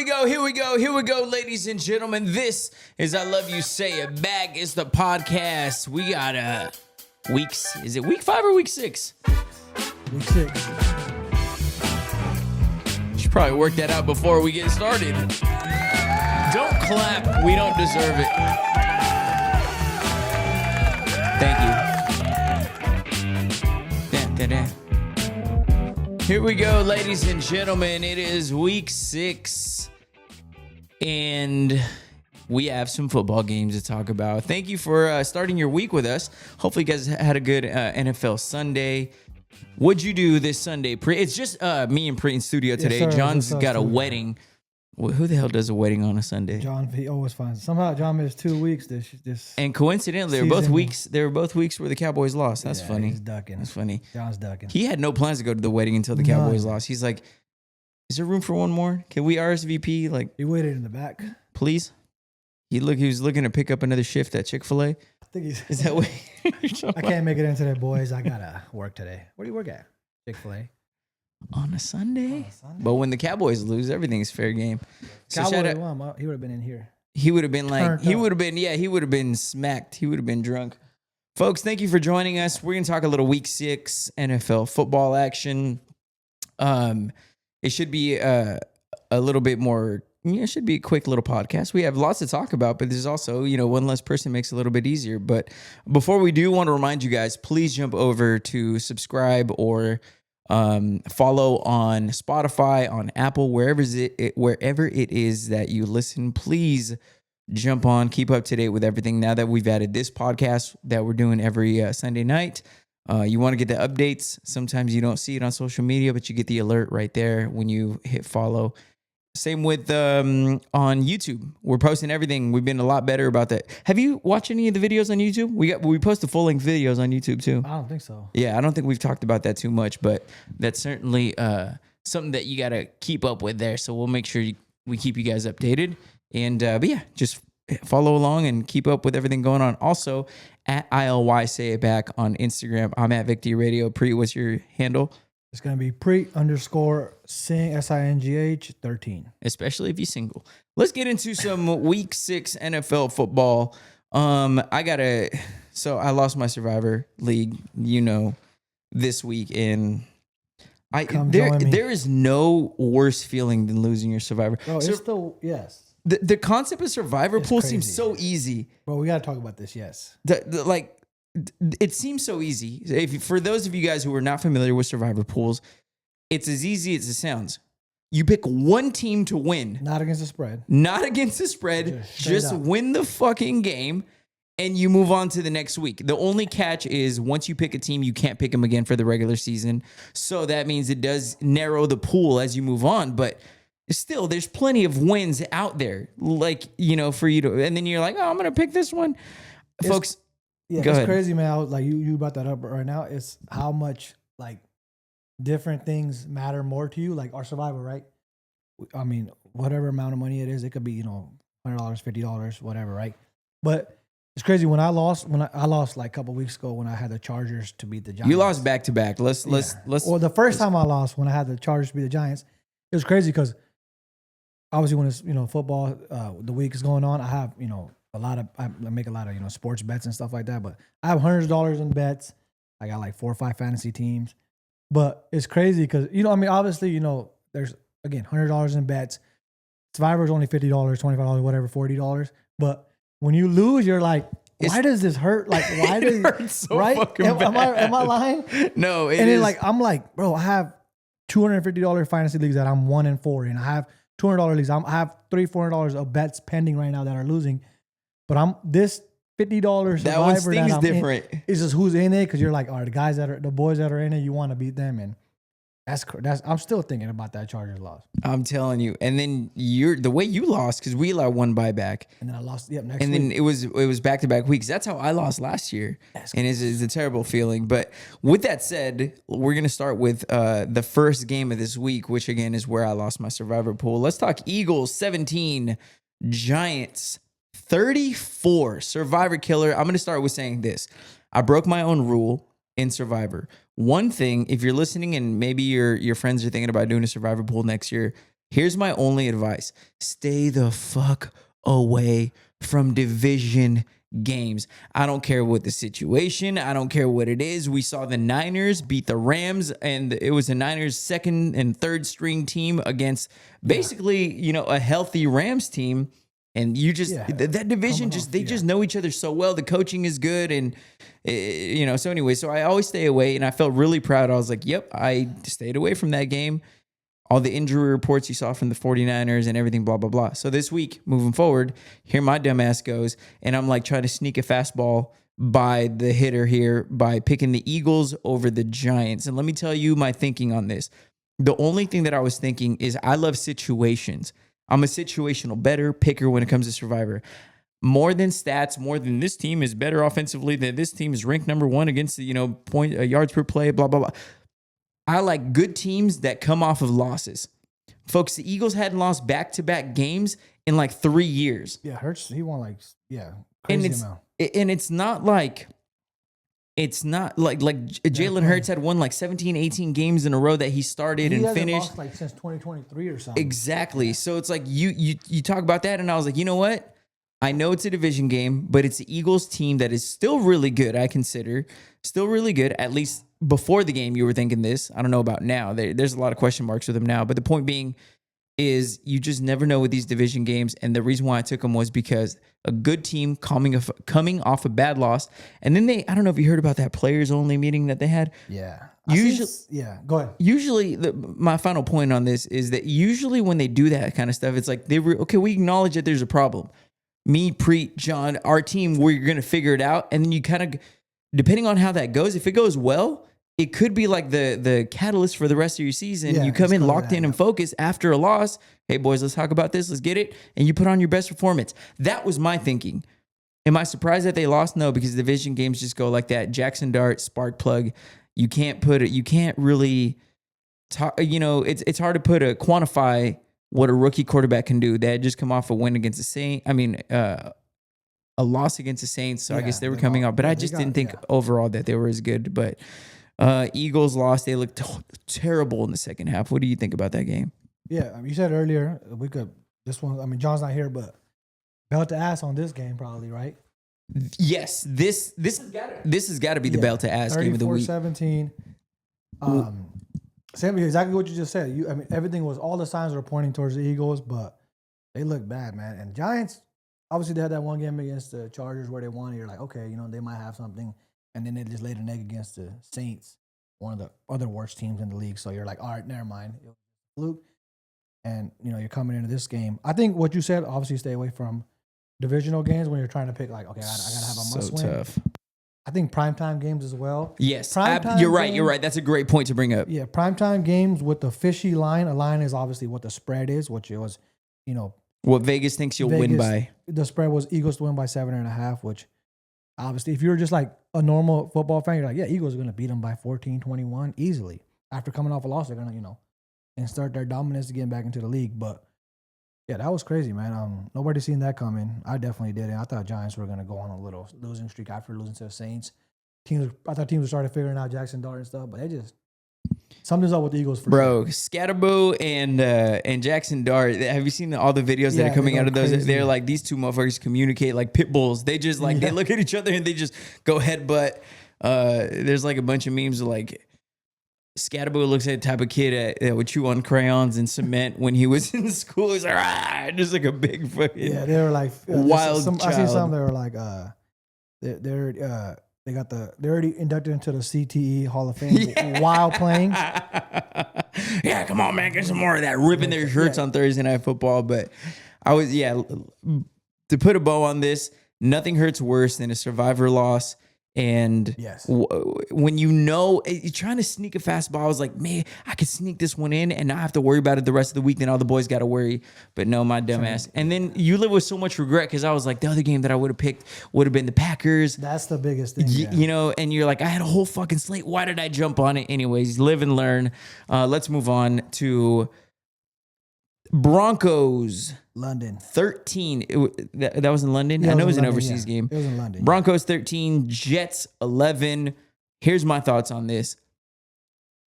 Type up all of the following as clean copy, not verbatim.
Here we go, ladies and gentlemen. This is I Love You Say It Back. It's the podcast. We got weeks. Is it week 5 or week 6? Week 6. Should probably work that out before we get started. Don't clap. We don't deserve it. Thank you. Here we go, ladies and gentlemen. It is week 6, and we have some football games to talk about. Thank you for starting your week with us. Hopefully, you guys had a good NFL Sunday. What'd you do this Sunday, Preet? It's just me and Preet in studio today. Yes, sir. John's got a wedding. Well, who the hell does a wedding on a Sunday? John, he always finds. Somehow John missed 2 weeks this And coincidentally, they were both weeks. They were both weeks where the Cowboys lost. That's funny. He's ducking. That's funny. John's ducking. He had no plans to go to the wedding until the Cowboys lost. He's like, "Is there room for one more? Can we RSVP? Like, He waited in the back. please." He was looking to pick up another shift at Chick-fil-A. I think he's. Is that what? I can't make it in today, boys. I gotta work today. Where do you work at? Chick-fil-A. On a Sunday? On a Sunday? But when the Cowboys lose, everything's fair game. So Cowboys won. He would have been in here. He would have been like, Turned he up. would have been smacked. He would have been drunk. Folks, thank you for joining us. We're going to talk a little week 6 NFL football action. It should be a little bit more, it should be a quick little podcast. We have lots to talk about, but there's also, one less person makes it a little bit easier. But before we do, want to remind you guys, please jump over to subscribe or follow on Spotify, on Apple, wherever it is that you listen. Please jump on, keep up to date with everything. Now that we've added this podcast that we're doing every Sunday night, you want to get the updates. Sometimes you don't see it on social media, but you get the alert right there when you hit follow. Same with on YouTube. We're posting everything. We've been a lot better about that. Have you watched any of the videos on YouTube? We post the full-length videos on YouTube too. I don't think so. Yeah, I don't think we've talked about that too much, but that's certainly something that you got to keep up with there. So we'll make sure we keep you guys updated. And but yeah, just follow along and keep up with everything going on. Also, at ILY Say It Back on Instagram. I'm at Victy Radio. Preet, what's your handle? It's gonna be Preet_Sing SINGH 13. Especially if you're single. Let's get into some week 6 NFL football. So I lost my Survivor League, this week, and there is no worse feeling than losing your Survivor. Bro, it's still, yes. The concept of Survivor pool crazy. seems so easy. Bro, we gotta talk about this, yes. It seems so easy. For those of you guys who are not familiar with Survivor pools, it's as easy as it sounds. You pick one team to win. Not against the spread. Not against the spread. Just win the fucking game, and you move on to the next week. The only catch is once you pick a team, you can't pick them again for the regular season. So that means it does narrow the pool as you move on. But still, there's plenty of wins out there, for you to. And then you're like, oh, I'm going to pick this one. Folks. Yeah, Go it's ahead. crazy, man. You brought that up right now. It's how much different things matter more to you. Like our Survivor, right? I mean, whatever amount of money it is, it could be $100, $50, whatever, right? But it's crazy when I lost. I lost like a couple weeks ago when I had the Chargers to beat the Giants. You lost back to back. Let's. Well, the first time I lost when I had the Chargers to beat the Giants, it was crazy because obviously when it's football, the week is going on. I have I make a lot of sports bets and stuff like that, but I have $100 in bets. I got like 4 or 5 fantasy teams, but it's crazy because obviously there's again $100 in bets. Survivor is only $50, $25, whatever, $40. But when you lose, you're like, why does this hurt? Like, why does it hurt so right? fucking Am I lying? No, and then I'm like, bro, I have $250 fantasy leagues that I'm 1-4 in. I have $200 leagues. I have $300-$400 of bets pending right now that are losing. But I'm this $50 Survivor that one stings that I'm different. It's just who's in it because you're like, all right, the boys that are in it, you want to beat them, and that's I'm still thinking about that Chargers loss. I'm telling you, and then the way you lost because we allowed one buyback, And then I lost. Yep, next and week. then it was back to back weeks. That's how I lost last year, and it's a terrible feeling. But with that said, we're gonna start with the first game of this week, which again is where I lost my Survivor pool. Let's talk Eagles 17, Giants 34. Survivor killer. I'm going to start with saying this. I broke my own rule in Survivor. One thing, if you're listening and maybe your friends are thinking about doing a Survivor pool next year, Here's my only advice. Stay the fuck away from division games. I don't care what the situation. I don't care what it is. We saw the Niners beat the Rams, and it was the Niners' second and third string team against basically, a healthy Rams team. And you just that division just know each other so well. The coaching is good, and so anyway, so I always stay away, and I felt really proud. I was like, yep, I stayed away from that game. All the injury reports you saw from the 49ers and everything, blah, blah, blah. So this week, moving forward, here my dumbass goes, and I'm like trying to sneak a fastball by the hitter here by picking the Eagles over the Giants. And let me tell you my thinking on this. The only thing that I was thinking is I love situations. I'm a situational better picker when it comes to Survivor. More than stats, more than this team is better offensively, than this team is ranked number one against the, yards per play, blah, blah, blah. I like good teams that come off of losses. Folks, the Eagles hadn't lost back-to-back games in like 3 years. Yeah, Hurts, he won crazy amount. And it's not like Jalen Hurts had won like 17, 18 games in a row that he started and finished. Lost since 2023 or something. Exactly. So it's like you talk about that, and I was like, you know what? I know it's a division game, but it's the Eagles team that is still really good, I consider. Still really good, at least before the game you were thinking this. I don't know about now. There's a lot of question marks with them now. But the point being is you just never know with these division games. And the reason why I took them was because a good team coming off a bad loss. And then I don't know if you heard about that players only meeting that they had. Yeah. Go ahead. Usually, my final point on this is that usually when they do that kind of stuff, it's like, we acknowledge that there's a problem. Me, Preet, John, our team, we're going to figure it out. And then you kind of, depending on how that goes, if it goes well, it could be like the catalyst for the rest of your season. Yeah, you come in locked in and focused after a loss. Hey, boys, let's talk about this. Let's get it. And you put on your best performance. That was my thinking. Am I surprised that they lost? No, because division games just go like that. Jackson Dart, spark plug. You can't really talk, it's hard to quantify what a rookie quarterback can do. They had just come off a win against the Saints. A loss against the Saints. So I guess they were coming up. But I just didn't think overall that they were as good. But Eagles lost. They looked terrible in the second half. What do you think about that game? Yeah, you said earlier John's not here, but belt to ass on this game probably, right? Yes, this has got to be the belt to ass game of the week. 34-17. Sam, exactly what you just said. Everything was, all the signs were pointing towards the Eagles, but they look bad, man. And Giants, obviously they had that one game against the Chargers where they won. You're like, okay, they might have something. And then they just laid an egg against the Saints, one of the other worst teams in the league. So you're like, all right, never mind. It was a fluke. And, you're coming into this game. I think what you said, obviously stay away from divisional games when you're trying to pick, like, okay, I got to have a must win. So tough. I think primetime games as well. Yes, you're right. That's a great point to bring up. Yeah, primetime games with the fishy line. A line is obviously what the spread is, which it was, what Vegas thinks you'll win by. The spread was Eagles to win by 7.5, which obviously if you're just like a normal football fan, you're like, yeah, Eagles are going to beat them by 14-21 easily. After coming off a loss, they're going to, and start their dominance to get back into the league. But yeah, that was crazy, man. Nobody seen that coming. I definitely didn't. I thought Giants were going to go on a little losing streak after losing to the Saints. I thought teams would start figuring out Jackson Dart and stuff, but they just something's up with the Eagles for sure. Skattebo and Jackson Dart. Have you seen all the videos that are coming out of those? Crazy. They're like, these two motherfuckers communicate like pit bulls. They just they look at each other and they just go headbutt. There's like a bunch of memes of like Skattebo looks like the type of kid that would chew on crayons and cement when he was in school. He's like, just like a big fucking they were like wild child. I seen some that were like they're already inducted into the CTE Hall of Fame while playing. Yeah, come on, man, get some more of that. Ripping their shirts on Thursday Night Football. But to put a bow on this, nothing hurts worse than a Survivor loss. And yes. When you're trying to sneak a fastball, I was like, man, I could sneak this one in and not have to worry about it the rest of the week. Then all the boys got to worry. But no, my dumb ass. And then you live with so much regret because I was like, the other game that I would have picked would have been the Packers. That's the biggest thing. And you're like, I had a whole fucking slate. Why did I jump on it? Anyways, live and learn. Let's move on to Broncos. London. 13. That was in London? Yeah, I know it was an overseas game. It was in London. Broncos 13, Jets 11. Here's my thoughts on this.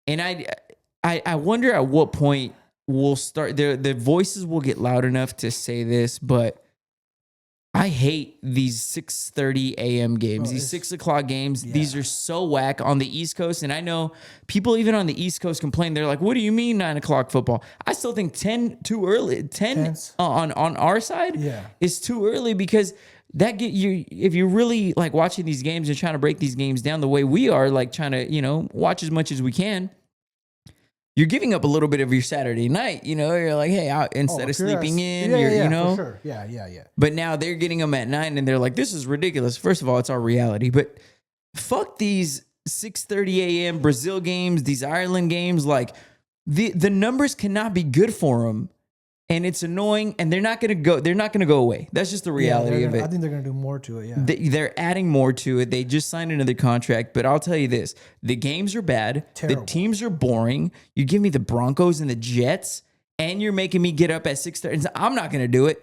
And I wonder at what point will start. The voices will get loud enough to say this, but I hate these 6:30 a.m. games, these 6 o'clock games. Yeah. These are so whack on the East Coast. And I know people even on the East Coast complain. They're like, what do you mean 9 o'clock football? I still think 10 too early. 10 on our side is too early because that get you, if you're really like watching these games and trying to break these games down the way we are, like trying to, watch as much as we can. You're giving up a little bit of your Saturday night, You're like, hey, instead of sleeping in, for sure. Yeah. But now they're getting them at 9, and they're like, this is ridiculous. First of all, it's our reality. But fuck these 6:30 a.m. Brazil games, these Ireland games. Like the numbers cannot be good for them. And it's annoying, and they're not going to go away. That's just the reality of it. I think they're going to do more to it, yeah. They're adding more to it. They just signed another contract, but I'll tell you this. The games are bad. Terrible. The teams are boring. You give me the Broncos and the Jets, and you're making me get up at 6:30. I'm not going to do it,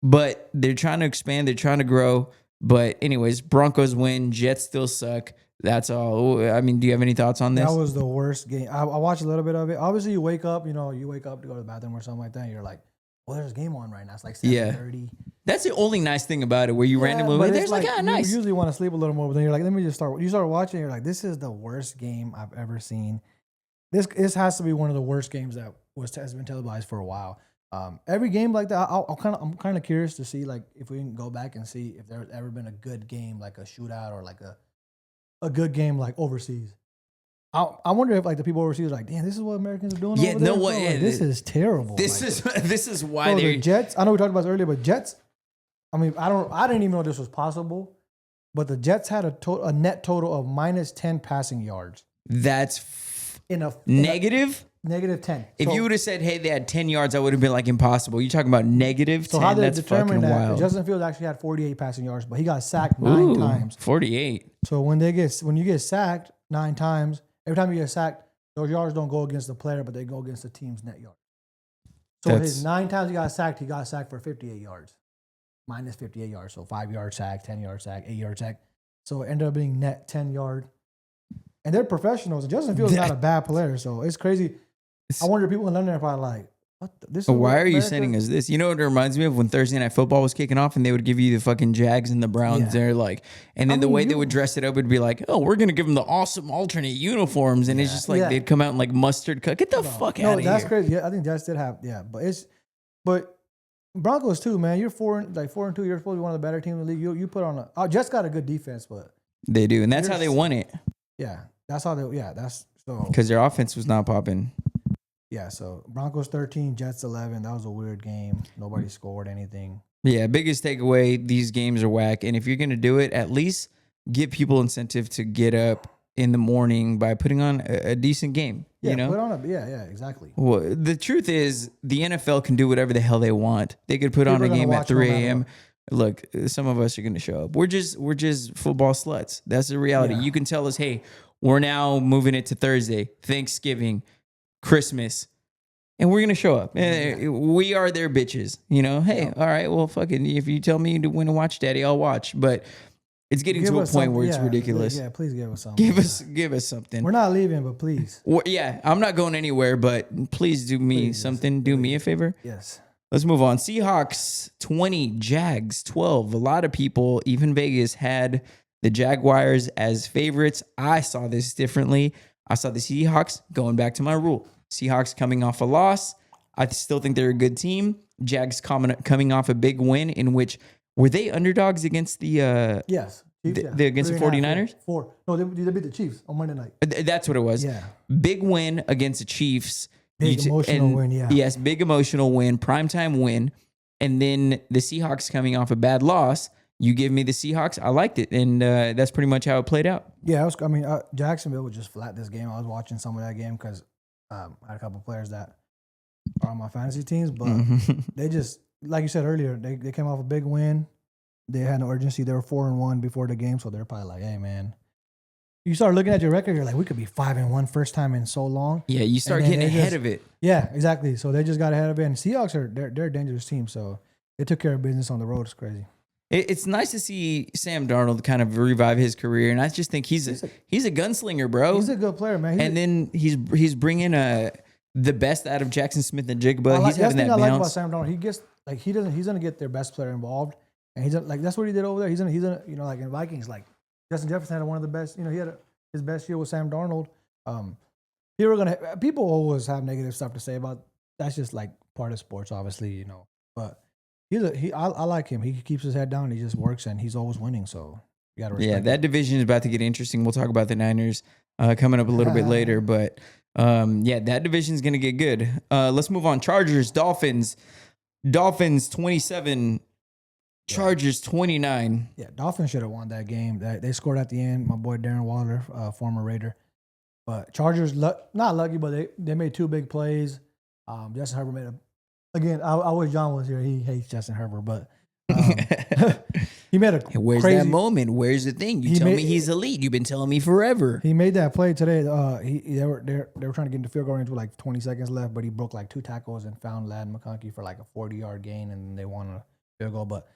but they're trying to expand. They're trying to grow. But anyways, Broncos win. Jets still suck. That's all. I mean, do you have any thoughts on this? That was the worst game. I watched a little bit of it. Obviously, you wake up to go to the bathroom or something like that, and you're like, well, there's a game on right now. It's like 7:30. That's the only nice thing about it, where you randomly wake. There's like, nice. You usually want to sleep a little more, but then you're like, let me just start. You start watching, and you're like, this is the worst game I've ever seen. This has to be one of the worst games that has been televised for a while. Every game like that, I'm kind of curious to see like if we can go back and see if there's ever been a good game, like a shootout or like a good game like overseas. I wonder if like the people overseas are like, damn, this is what Americans are doing. Yeah, over there? No way. Like, this is terrible. This is why the Jets. I know we talked about this earlier, but Jets. I mean, I didn't even know this was possible, but the Jets had a net total of -10 passing yards. That's negative. -10. If you would have said, hey, they had 10 yards, I would have been like impossible. You're talking about -10. So how they determine that? Wild. Justin Fields actually had 48 passing yards, but he got sacked 9 times. 48. So when you get sacked 9 times. Every time you get sacked, those yards don't go against the player, but they go against the team's net yard. So his 9 times he got sacked for 58 yards. Minus 58 yards. So 5-yard sack, 10-yard sack, 8-yard sack. So it ended up being net 10-yard. And they're professionals. And Justin Fields is not a bad player. So it's crazy. I wonder if people in London are probably like, why are you sending us this? You know what it reminds me of? When Thursday Night Football was kicking off and they would give you the fucking Jags and the Browns. They're like, and then the way they would dress it up would be like, oh, we're going to give them the awesome alternate uniforms. And it's just like they'd come out in like mustard cut. Get the fuck out of here. That's crazy. Yeah, I think Jets did have, but Broncos too, man. You're 4-2. You're supposed to be one of the better teams in the league. You put on Jets got a good defense, but they do. And that's how they won it. Yeah. That's how that's so. Because their offense was not popping. Yeah, so Broncos 13, Jets 11. That was a weird game. Nobody scored anything. Yeah, biggest takeaway, these games are whack. And if you're going to do it, at least give people incentive to get up in the morning by putting on a decent game. Put on exactly. Well, the truth is, the NFL can do whatever the hell they want. They could put on a game at 3 a.m. Look, some of us are going to show up. We're just football sluts. That's the reality. Yeah. You can tell us, hey, we're now moving it to Thursday, Thanksgiving, Christmas, and we're gonna show up. We are their bitches, Hey, all right, well, fucking, if you tell me when to watch, Daddy, I'll watch. But it's getting to a point where it's ridiculous. Yeah, please give us something. Give us something. We're not leaving, but please. I'm not going anywhere, but please do me something. Do me a favor. Yes. Let's move on. Seahawks 20, Jags 12. A lot of people, even Vegas, had the Jaguars as favorites. I saw this differently. I saw the Seahawks, going back to my rule. Seahawks coming off a loss. I still think they're a good team. Jags coming off a big win in which, were they underdogs against the Chiefs, against the 49ers? Four. No, they beat the Chiefs on Monday night. That's what it was. Yeah. Big win against the Chiefs. Big emotional win, yeah. Yes, big emotional win, primetime win. And then the Seahawks coming off a bad loss. You give me the Seahawks. I liked it, and that's pretty much how it played out. Yeah, Jacksonville was just flat this game. I was watching some of that game because I had a couple of players that are on my fantasy teams, but they just, like you said earlier, they came off a big win. They had no urgency. They were 4-1 before the game, so they're probably like, hey, man. You start looking at your record, you're like, we could be 5-1 first time in so long. Yeah, you start getting ahead of it. Yeah, exactly. So they just got ahead of it. And Seahawks they're a dangerous team, so they took care of business on the road. It's crazy. It's nice to see Sam Darnold kind of revive his career, and I just think he's a gunslinger, bro. He's a good player, man. And then he's bringing the best out of Jackson Smith and Jigba. That's He's having the thing that I like about bounce. Sam Darnold. He gets like he's gonna get their best player involved, and he's like that's what he did over there. He's gonna like in Vikings, like Justin Jefferson had one of the best. He had his best year with Sam Darnold. People always have negative stuff to say about. That's just like part of sports, obviously, But I like him. He keeps his head down. He just works, and he's always winning. So you got to respect. Yeah, that division is about to get interesting. We'll talk about the Niners coming up a little bit later, but that division is going to get good. Let's move on. Chargers, Dolphins. Dolphins 27, Chargers 29. Yeah, Dolphins should have won that game. They scored at the end. My boy Darren Waller, former Raider. But Chargers, not lucky, but they made two big plays. Justin Herbert made again, I wish John was here. He hates Justin Herbert, but he made a Where's crazy, that moment? Where's the thing? You tell me he's elite. You've been telling me forever. He made that play today. They were trying to get into field goal range with like 20 seconds left, but he broke like two tackles and found Ladd McConkey for like a 40-yard gain, and they won a field goal. But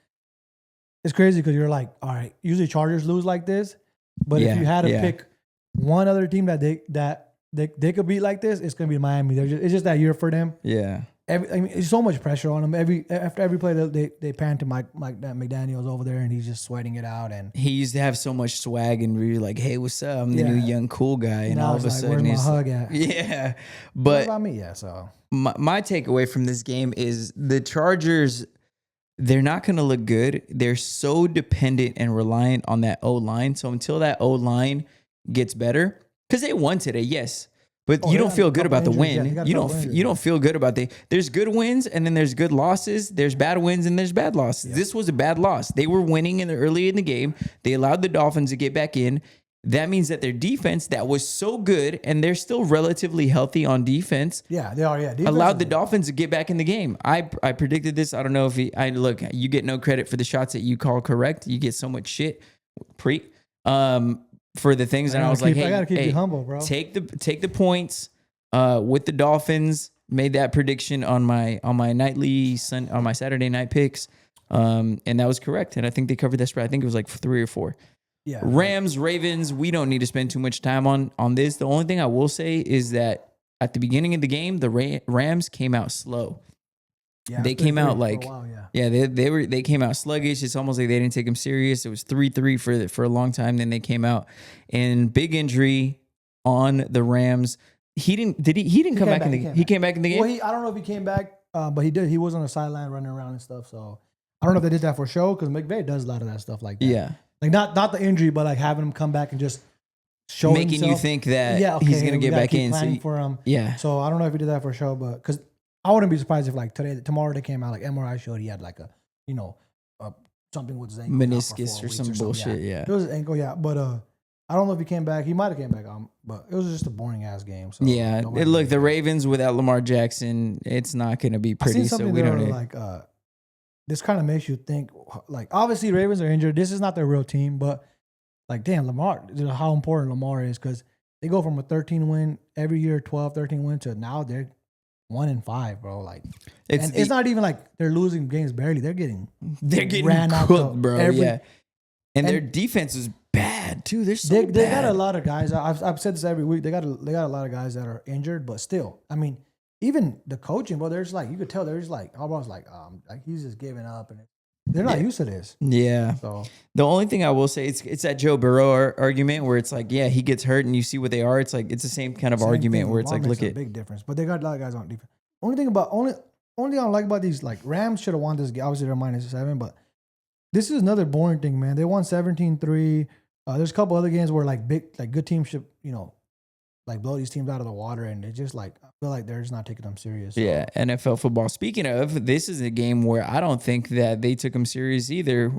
it's crazy because you're like, all right, usually Chargers lose like this, but if you had to pick one other team that they could beat like this, it's gonna be Miami. It's just that year for them. Yeah. It's so much pressure on them. After every play, they pan to Mike McDaniels over there, and he's just sweating it out. And he used to have so much swag and be like, "Hey, what's up? I'm the new young cool guy." And all of a sudden, where's my hug at? Yeah. What But about me? Yeah. So my takeaway from this game is the Chargers. They're not going to look good. They're so dependent and reliant on that O-line. So until that O-line gets better, because they won today, yes. But you don't feel good about the win. You don't feel good about there's good wins and then there's good losses. There's bad wins and there's bad losses. Yeah. This was a bad loss. They were winning early in the game. They allowed the Dolphins to get back in. That means that their defense that was so good and they're still relatively healthy on defense. Yeah, they are. Yeah, defense allowed the Dolphins to get back in the game. I predicted this. I don't know if look. You get no credit for the shots that you call correct. You get so much shit, Preet. For the things, and I was like, "Hey, I gotta keep you humble, bro. Take the points with the Dolphins." Made that prediction on my Saturday night picks, and that was correct. And I think they covered that spread. I think it was like 3 or 4. Yeah. Rams, Ravens. We don't need to spend too much time on this. The only thing I will say is that at the beginning of the game, the Rams came out slow. Yeah, they came out like they came out sluggish. It's almost like they didn't take them serious. It was 3-3 for a long time. Then they came out and big injury on the Rams. He didn't come back in the game. He came back in the game. Well, I don't know if he came back, but he did. He was on the sideline running around and stuff. So I don't know if they did that for show because McVay does a lot of that stuff like that. Yeah, like not the injury, but like having him come back and just show making himself. You think that he's gonna get back in. So for him. Yeah. So I don't know if he did that for show, but because I wouldn't be surprised if like tomorrow they came out like MRI showed he had like a something with his ankle, meniscus or some bullshit. Yeah. It was his ankle. Yeah, but I don't know if he came back. He might have came back on, but it was just a boring ass game. So yeah. Look, the Ravens without Lamar Jackson, it's not going to be pretty. So we don't like. This kind of makes you think like obviously Ravens are injured. This is not their real team, but like damn Lamar, how important Lamar is because they go from a 13 win every year, 12, 13 win to now they're 1-5, bro. Like it's not even like they're losing games barely. They're getting ran cooked, out bro. And their defense is bad too. They're so bad. They got a lot of guys. I've said this every week. They got a lot of guys that are injured, but still, I mean, even the coaching, bro. There's like you could tell there's like Harbaugh's like he's just giving up, and they're not used to this. Yeah. So the only thing I will say it's that Joe Burrow argument where it's like he gets hurt and you see what they are. It's like it's the same kind of argument where it's like look at big difference, but they got a lot of guys on defense. Only thing I don't like about these like Rams should have won this game. Obviously they're -7, but this is another boring thing, man. They won 17-3. There's a couple other games where like good teams should like blow these teams out of the water, and it's just like I feel like they're just not taking them serious. So. Yeah, NFL football. Speaking of, this is a game where I don't think that they took them serious either.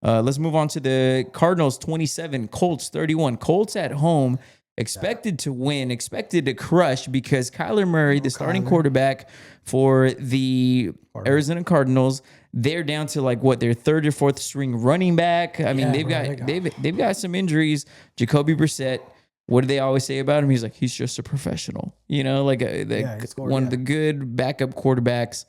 Let's move on to the Cardinals 27, Colts 31. Colts at home, expected to win, expected to crush because Kyler Murray, the starting quarterback for the Arizona Cardinals, they're down to like their third or fourth string running back. I mean, they've got some injuries. Jacoby Brissett. What do they always say about him? He's like, he's just a professional. Like one of the good backup quarterbacks.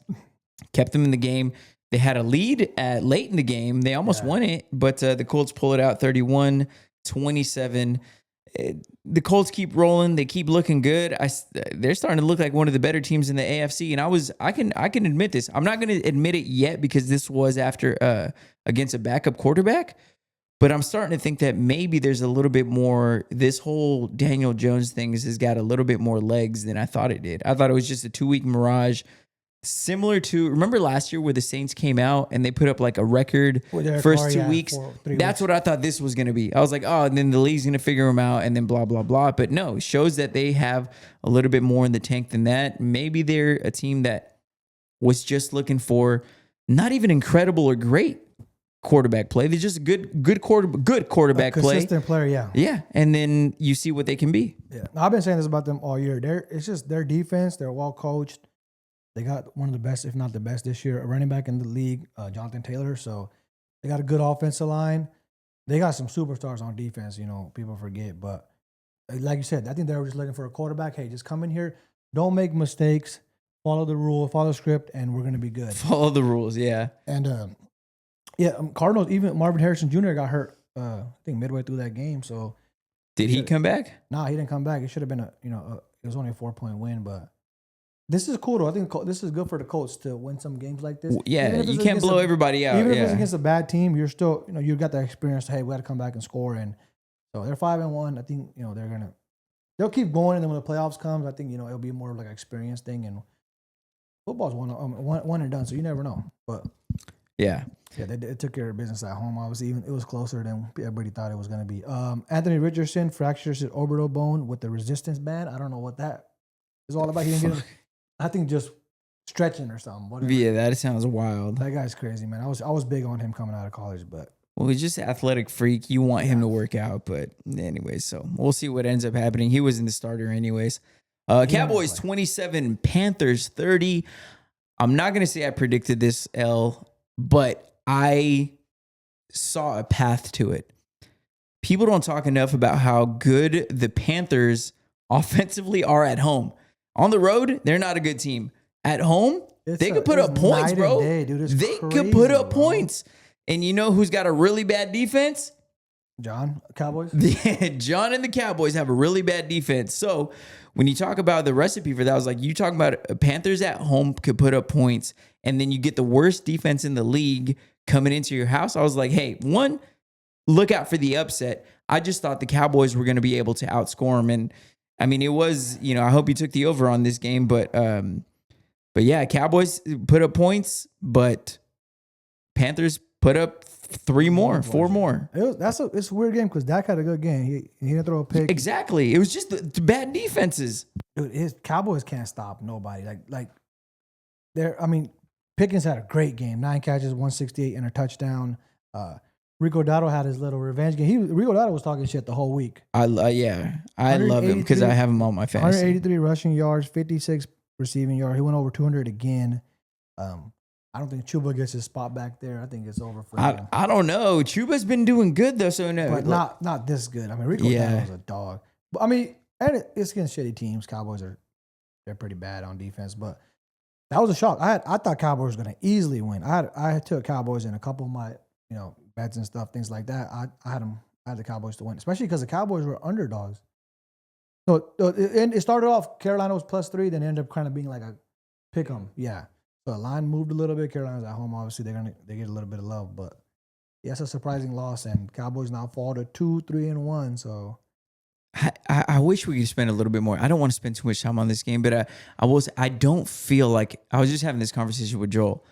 Kept them in the game. They had a lead late in the game. They almost won it, but the Colts pull it out 31-27. the Colts keep rolling. They keep looking good. They're starting to look like one of the better teams in the AFC. And I can admit this. I'm not going to admit it yet because this was after against a backup quarterback. But I'm starting to think that maybe there's a little bit more. This whole Daniel Jones thing has got a little bit more legs than I thought it did. I thought it was just a 2-week mirage. Similar to, remember last year where the Saints came out and they put up like a record first 2 weeks? That's what I thought this was going to be. I was like, oh, and then the league's going to figure them out and then blah, blah, blah. But no, it shows that they have a little bit more in the tank than that. Maybe they're a team that was just looking for not even incredible or great quarterback play. They're just good quarterback play. Consistent player, yeah. Yeah, and then you see what they can be. Yeah. I've been saying this about them all year. It's just their defense. They're well coached. They got one of the best, if not the best this year, a running back in the league, Jonathan Taylor. So they got a good offensive line. They got some superstars on defense, people forget. But like you said, I think they were just looking for a quarterback. Hey, just come in here. Don't make mistakes. Follow the rule, follow the script, and we're going to be good. Follow the rules, yeah. And, Cardinals, even Marvin Harrison Jr. got hurt, I think, midway through that game. So did he come back? No, he didn't come back. It should have been it was only a 4-point win, but this is cool, though. I think this is good for the Colts to win some games like this. Yeah, you can't blow everybody out. Even if it's against a bad team, you're still, you got that experience. Hey, we got to come back and score. And so they're 5-1. I think, they'll keep going. And then when the playoffs comes, I think, it'll be more of like an experience thing. And football's one and done, so you never know. But yeah, they took care of business at home. Obviously, even it was closer than everybody thought it was going to be. Anthony Richardson fractures his orbital bone with the resistance band. I don't know what that is all about. He didn't get I think just stretching or something. Whatever. Yeah, that sounds wild. That guy's crazy, man. I was big on him coming out of college, but he's just an athletic freak. You want him to work out, but anyways, so we'll see what ends up happening. He wasn't the starter anyways. Cowboys 27, Panthers 30. I'm not gonna say I predicted this, but I saw a path to it. People don't talk enough about how good the Panthers offensively are at home. On the road, they're not a good team. At home, they could put up points, bro. They could put up points. And you know who's got a really bad defense? Cowboys? Yeah, John and the Cowboys have a really bad defense. So when you talk about the recipe for that, I was like, you talking about Panthers at home could put up points, and then you get the worst defense in the league coming into your house. I was like, hey, one, look out for the upset. I just thought the Cowboys were going to be able to outscore them. And I mean, it was, I hope you took the over on this game, but yeah, Cowboys put up points, but Panthers put up 4 more. It's a weird game because Dak had a good game. He didn't throw a pick. Exactly. It was just the bad defenses. Dude, his Cowboys can't stop nobody. Pickens had a great game. 9 catches, 168, and a touchdown. Rico Dotto had his little revenge game. Rico Dotto was talking shit the whole week. I love him because I have him on my fantasy. 183 rushing yards, 56 receiving yards. He went over 200 again. I don't think Chuba gets his spot back there. I think it's over for him. I don't know. Chuba's been doing good though, so no, but not this good. I mean, Rico Dotto was a dog. But I mean, and it's against shitty teams. Cowboys they're pretty bad on defense, but that was a shock. I thought Cowboys were going to easily win. I took Cowboys in a couple of my bets and stuff, things like that. I had the Cowboys to win, especially because the Cowboys were underdogs. So it started off Carolina was +3, then ended up kind of being like a pick 'em. Yeah. So the line moved a little bit. Carolina's at home. Obviously, they get a little bit of love, but yeah, it's a surprising loss. And Cowboys now fall to 2-3-1. So I wish we could spend a little bit more. I don't want to spend too much time on this game, but I don't feel like I was just having this conversation with Joel.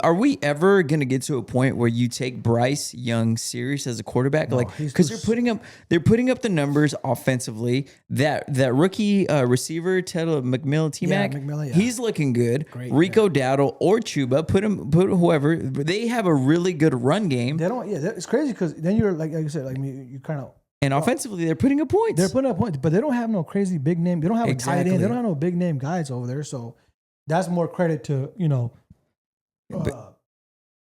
Are we ever going to get to a point where you take Bryce Young serious as a quarterback? No, because they're putting up the numbers offensively. That rookie receiver, Ted McMillan, T-Mac, he's looking good. Great, Rico Dowdle or Chuba, put whoever. They have a really good run game. They don't. Yeah, it's crazy because then you're like you said, you kind of. And offensively, they're putting up points. They're putting up points, but they don't have no crazy big name. They don't have a tight end. They don't have no big name guys over there. So that's more credit to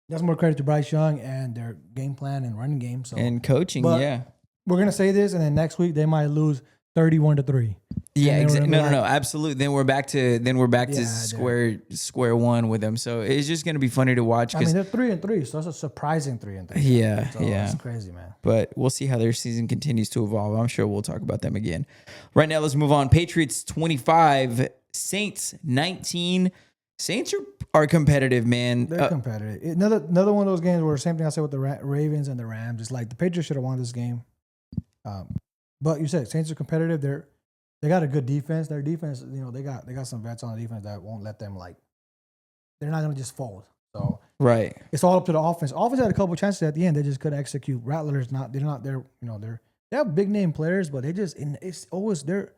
that's more credit to Bryce Young and their game plan and running game. So and coaching, we're gonna say this, and then next week they might lose 31-3. Yeah, exactly. No, No, absolutely. Then we're back to square one with them. So it's just gonna be funny to watch. I mean, they're 3-3, so that's a surprising 3-3. Yeah, so yeah, it's crazy, man. But we'll see how their season continues to evolve. I'm sure we'll talk about them again. Right now, let's move on. Patriots 25, Saints 19. Saints are competitive, man. They're competitive. Another one of those games where same thing I said with the Ravens and the Rams. It's like the Patriots should have won this game. But you said Saints are competitive. They got a good defense. Their defense, they got some vets on the defense that won't let them they're not gonna just fold. So right, it's all up to the offense. Offense had a couple chances at the end. They just couldn't execute. Rattlers they have big name players, but it's always they're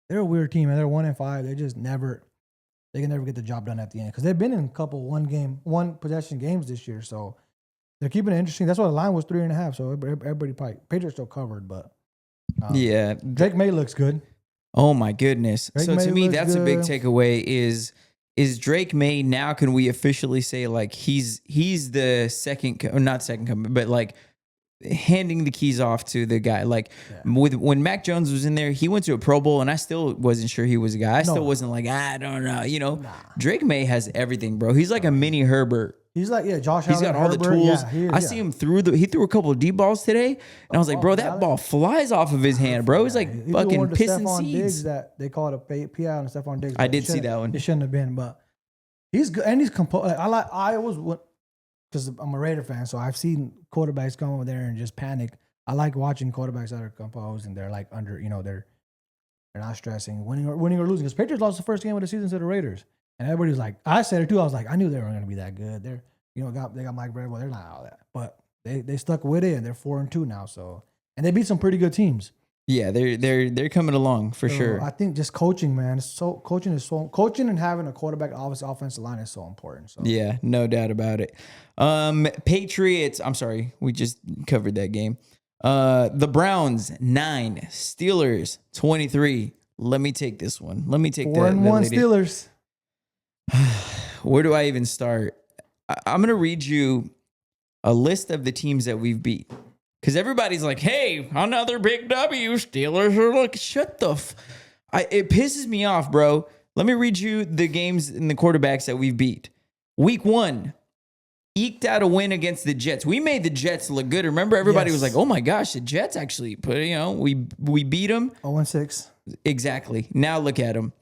a weird team and they're 1-5. They can never get the job done at the end because they've been in a couple one possession games this year. So they're keeping it interesting. That's why the line was 3.5. So everybody probably Patriots still covered, but yeah, Drake May looks good. Oh my goodness! Drake so May to me, looks that's good. a big takeaway. Is Drake May now? Can we officially say he's the not second coming, but handing the keys off to the guy? When Mac Jones was in there, he went to a Pro Bowl, and I still wasn't sure he was a guy. I still wasn't I don't know. Nah. Drake May has everything, bro. He's like a mini Herbert. He's like Josh. He's got all Herbert. the tools. Yeah, I see him he threw a couple of deep balls today, and I was like, bro, that ball flies off of his hand, bro. He's like fucking pissing seeds. Diggs that they call it a PI on Stephon Diggs. I did see that one. It shouldn't have been, but he's good and he's composed. I always because I'm a Raider fan, so I've seen quarterbacks come over there and just panic. I like watching quarterbacks that are composed and they're under, they're not stressing, winning or losing. Because Patriots lost the first game of the season to the Raiders, and everybody's like, I said it too. I was like, I knew they weren't going to be that good. They got Mike Vrabel. They're not all that, but they stuck with it and they're 4-2 now. So and they beat some pretty good teams. Yeah, they're coming along for sure. I think just coaching, man. Coaching and having a quarterback offensive line is so important. So yeah, no doubt about it. Patriots. I'm sorry, we just covered that game. The Browns 9, Steelers 23. Let me take this one. Let me take 4-1 Steelers. Where do I even start? I'm gonna read you a list of the teams that we've beat. Because everybody's like, hey, another big W. Steelers are shut the it pisses me off, bro. Let me read you the games and the quarterbacks that we've beat. Week 1, eked out a win against the Jets. We made the Jets look good. Remember, everybody was like, oh my gosh, the Jets actually we beat them. 0-6. Exactly. Now look at them.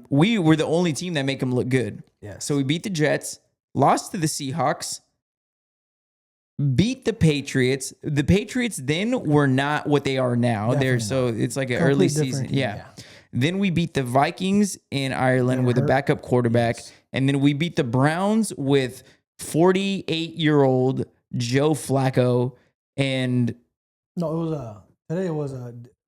We were the only team that make them look good. Yeah. So we beat the Jets, lost to the Seahawks, beat the Patriots. The Patriots then were not what they are now. It's like an early season. Yeah. Then we beat the Vikings in Ireland with a backup quarterback. Yes. And then we beat the Browns with 48-year-old Joe Flacco. And no, today it was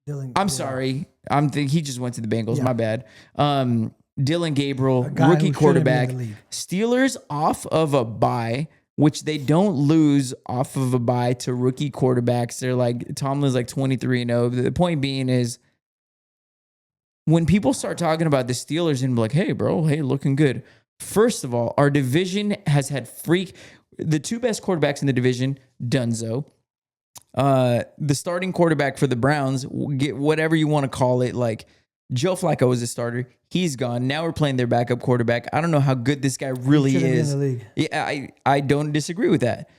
Dylan. I'm sorry. He just went to the Bengals. Yeah. My bad. Dylan Gabriel, rookie quarterback. Steelers off of a bye, which they don't lose off of a bye to rookie quarterbacks. They're Tomlin's 23-0. The point being is when people start talking about the Steelers and be like, hey, bro, looking good. First of all, our division has had the two best quarterbacks in the division, Dunzo. The starting quarterback for the Browns, get whatever you want to call it, Joe Flacco was a starter. He's gone. Now we're playing their backup quarterback. I don't know how good this guy really is. In the league. Yeah, I don't disagree with that.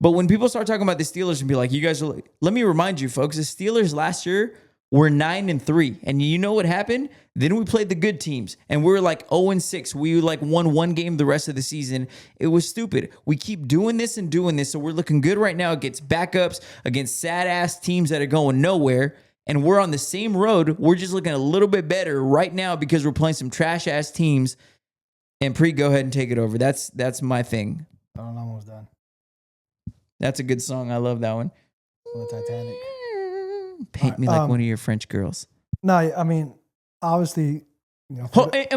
But when people start talking about the Steelers and be like, you guys are let me remind you, folks, the Steelers last year were 9-3. And you know what happened? Then we played the good teams and we were 0-6. We won one game the rest of the season. It was stupid. We keep doing this. So we're looking good right now against backups, against sad ass teams that are going nowhere. And we're on the same road. We're just looking a little bit better right now because we're playing some trash ass teams. And Preet, go ahead and take it over. That's my thing. I'm almost done. That's a good song. I love that one. The Titanic. Paint me like one of your French girls. No, I mean, obviously, am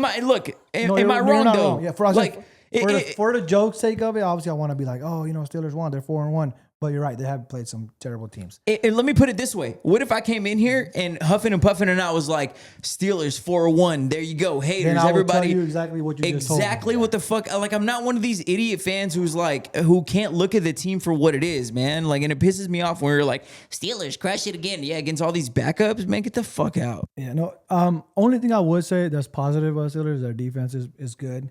I wrong though? Wrong. Yeah, for the joke's sake of it, obviously I want to be Steelers won. They're 4-1. But you're right. They have played some terrible teams. And let me put it this way. What if I came in here and huffing and puffing and I was like, Steelers 4-1. There you go. Haters, Then I will everybody. tell you exactly what you just told me. Exactly what the fuck. Like, I'm not one of these idiot fans who can't look at the team for what it is, man. Like, and it pisses me off when you're like, Steelers crush it again. Yeah, against all these backups, man, get the fuck out. Yeah, no. Only thing I would say that's positive about Steelers, their defense is good.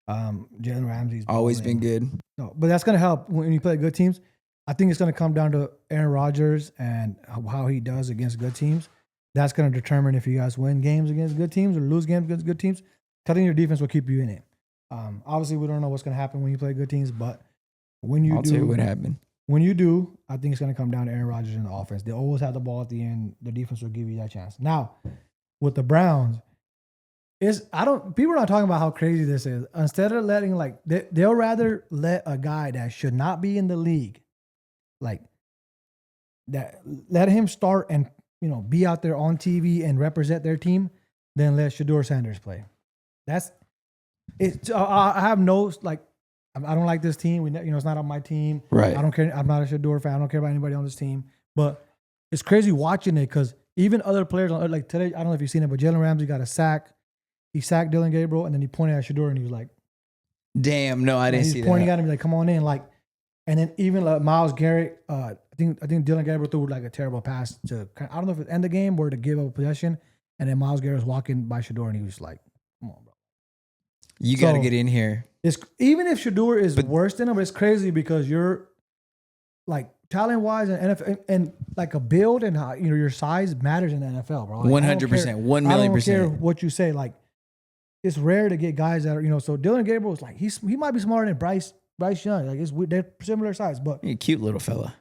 Jalen Ramsey's Always been good. No, but that's gonna help when you play good teams. I think it's going to come down to Aaron Rodgers and how he does against good teams. That's going to determine if you guys win games against good teams or lose games against good teams. Cutting your defense will keep you in it. Obviously, we don't know what's going to happen when you play good teams, but I'll tell you what happened. When you do, I think it's going to come down to Aaron Rodgers and the offense. They always have the ball at the end. The defense will give you that chance. Now, with the Browns, people are not talking about how crazy this is. Instead of letting they'll rather let a guy that should not be in the league that, let him start and be out there on TV and represent their team, than let Shedeur Sanders play. That's it. I have no I don't like this team. It's not on my team. Right. I don't care. I'm not a Shedeur fan. I don't care about anybody on this team. But it's crazy watching it because even other players like today, I don't know if you've seen it, but Jalen Ramsey got a sack. He sacked Dylan Gabriel and then he pointed at Shedeur and he was like, "Damn, no, I didn't see that." He's pointing at him like, "Come on in!" And then even Myles Garrett, I think Dylan Gabriel threw a terrible pass to, I don't know if it end the game or to give up possession, and then Myles Garrett was walking by Shedeur and he was like, "Come on, bro, you got to get in here." It's even if Shedeur is worse than him, it's crazy because you're talent wise and NFL and a build and how your size matters in the NFL, bro. 100%, 1,000,000%. I don't care what you say. It's rare to get guys that are So Dylan Gabriel is he might be smarter than Bryce Young. They're similar size, but a cute little fella.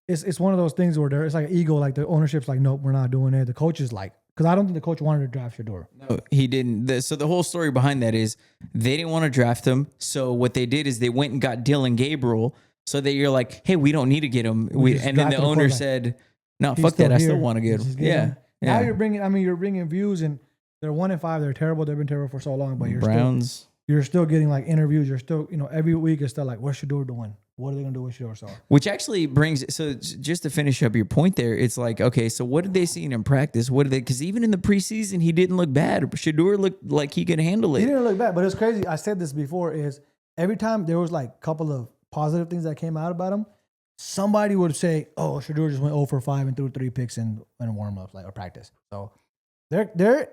It's one of those things where it's like an ego. The ownership's like, nope, we're not doing it. The coach is because I don't think the coach wanted to draft Shedeur. No, he didn't. So the whole story behind that is they didn't want to draft him. So what they did is they went and got Dylan Gabriel. So that you're like, hey, we don't need to get him. And then the owner said, no, fuck that. I still want to get him. Yeah. Now you're bringing views, and they're 1-5. They're terrible. They've been terrible for so long. But you're still getting interviews. You're still, every week it's still what's Shedeur doing? What are they going to do with Shedeur? Which actually brings, so just to finish up your point there, it's okay, so what did they see in practice? Because even in the preseason, he didn't look bad. Shedeur looked like he could handle it. He didn't look bad, but it's crazy. I said this before, is every time there was a couple of positive things that came out about him, somebody would say, oh, Shedeur just went 0-for-5 and threw 3 picks in warm-ups or practice. So they're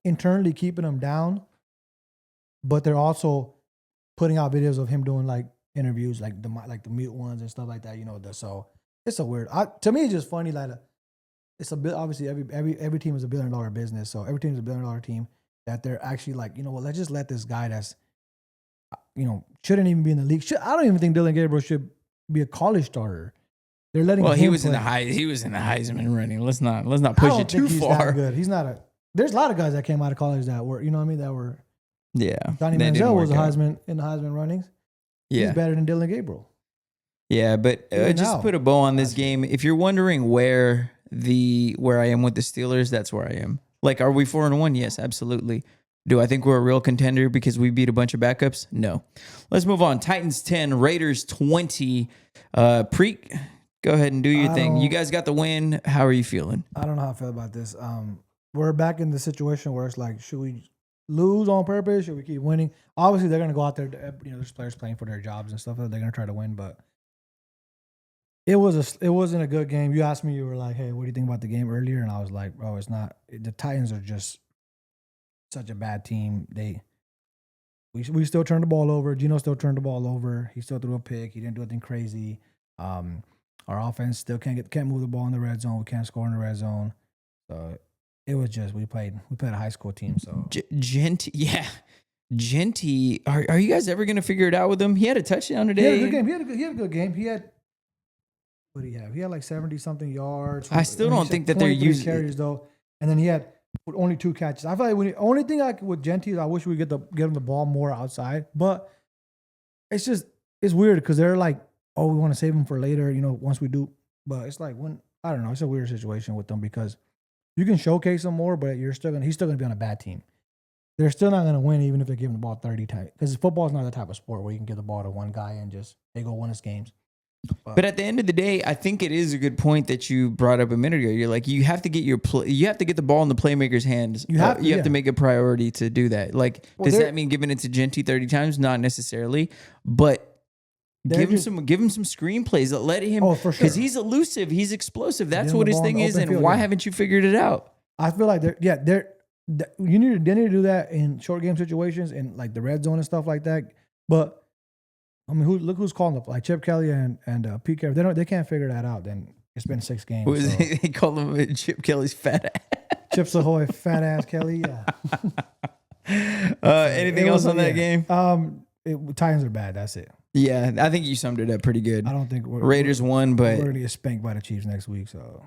internally keeping him down, but they're also putting out videos of him doing interviews, the mute ones and stuff like that. So it's a weird. To me, it's just funny. It's a bit obviously every team is $1 billion business. So every team is $1 billion team that they're actually let's just let this guy that's shouldn't even be in the league. I don't even think Dylan Gabriel should be a college starter. They're letting. Well, he was in the Heisman running. Let's not push it too far. That good. He's not a. There's a lot of guys that came out of college that were that were. Yeah, Johnny Manziel was a Heisman in the Heisman runnings. Yeah. He's better than Dylan Gabriel. Yeah, but just to put a bow on this game, if you're wondering where I am with the Steelers, that's where I am. Are we 4-1? Yes, absolutely. Do I think we're a real contender because we beat a bunch of backups? No. Let's move on. Titans 10, Raiders 20. Preet, go ahead and do your thing. You guys got the win. How are you feeling? I don't know how I feel about this. We're back in the situation where it's should we lose on purpose? Should we keep winning? Obviously, they're going to go out there. There's players playing for their jobs and stuff. They're going to try to win, but it wasn't a good game. You asked me, you were like, "Hey, what do you think about the game earlier?" And I was like, "Bro, it's not. The Titans are just such a bad team. We still turned the ball over. Geno still turned the ball over. He still threw a pick. He didn't do anything crazy. Our offense still can't move the ball in the red zone. We can't score in the red zone. So." It was just we played a high school team. So Genty, are you guys ever gonna figure it out with him? He had a touchdown today. He had a good game. He had a good game. What did he have? He had 70-something yards. I still don't think that they're using carries though. And then he had only 2 catches. I feel the only thing with Genty is I wish we get him the ball more outside. But it's weird because they're we want to save him for later. Once we do. But it's when I don't know. It's a weird situation with them because. You can showcase him more, but he's still gonna be on a bad team. They're still not gonna win even if they give him the ball 30 times. Because football is not the type of sport where you can give the ball to one guy and just they go win us games. But at the end of the day, I think it is a good point that you brought up a minute ago. You're like, you have to get you have to get the ball in the playmaker's hands. You have to make a priority to do that. Like, does that mean giving it to Genty 30 times? Not necessarily, but give him some screenplays. Let him, for sure, because he's elusive, he's explosive. That's what his thing is. And why haven't you figured it out? I feel like they need to do that in short game situations and like the red zone and stuff like that. But I mean, look who's calling up, like Chip Kelly and Pete Carroll. They can't figure that out. Then it's been 6 games. So. They call him Chip Kelly's fat ass. Chips Ahoy, fat ass Kelly. Yeah. Anything else on that game? Titans are bad. That's it. Yeah, I think you summed it up pretty good. I don't think Raiders won, but we're gonna get spanked by the Chiefs next week. So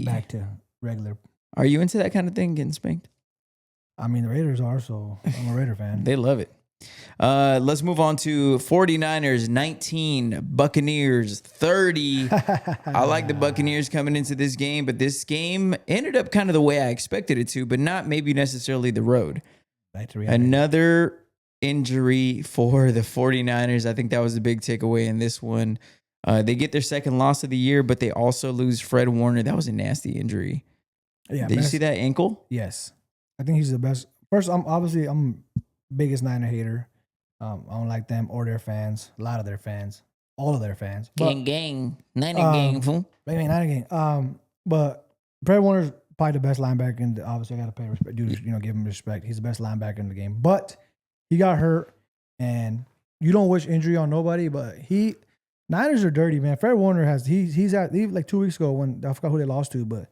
back to regular. Are you into that kind of thing, getting spanked? I mean, the Raiders are, so I'm a Raider fan. They love it. Let's move on to 49ers 19, Buccaneers 30. I like the Buccaneers coming into this game, but this game ended up kind of the way I expected it to, but not maybe necessarily the road. Another injury for the 49ers. I think that was the big takeaway in this one. They get their second loss of the year, but they also lose Fred Warner. That was a nasty injury. Yeah, Did you see that ankle? Yes. I think he's the best. First, I'm biggest Niner hater. I don't like them or their fans. A lot of their fans. All of their fans. Gang. Niner gang, fool. Maybe Niner gang. But Fred Warner's probably the best linebacker, and obviously I got to pay respect. Give him respect. He's the best linebacker in the game. But he got hurt, and you don't wish injury on nobody, but Niners are dirty, man. Fred Warner he's like 2 weeks ago when I forgot who they lost to, but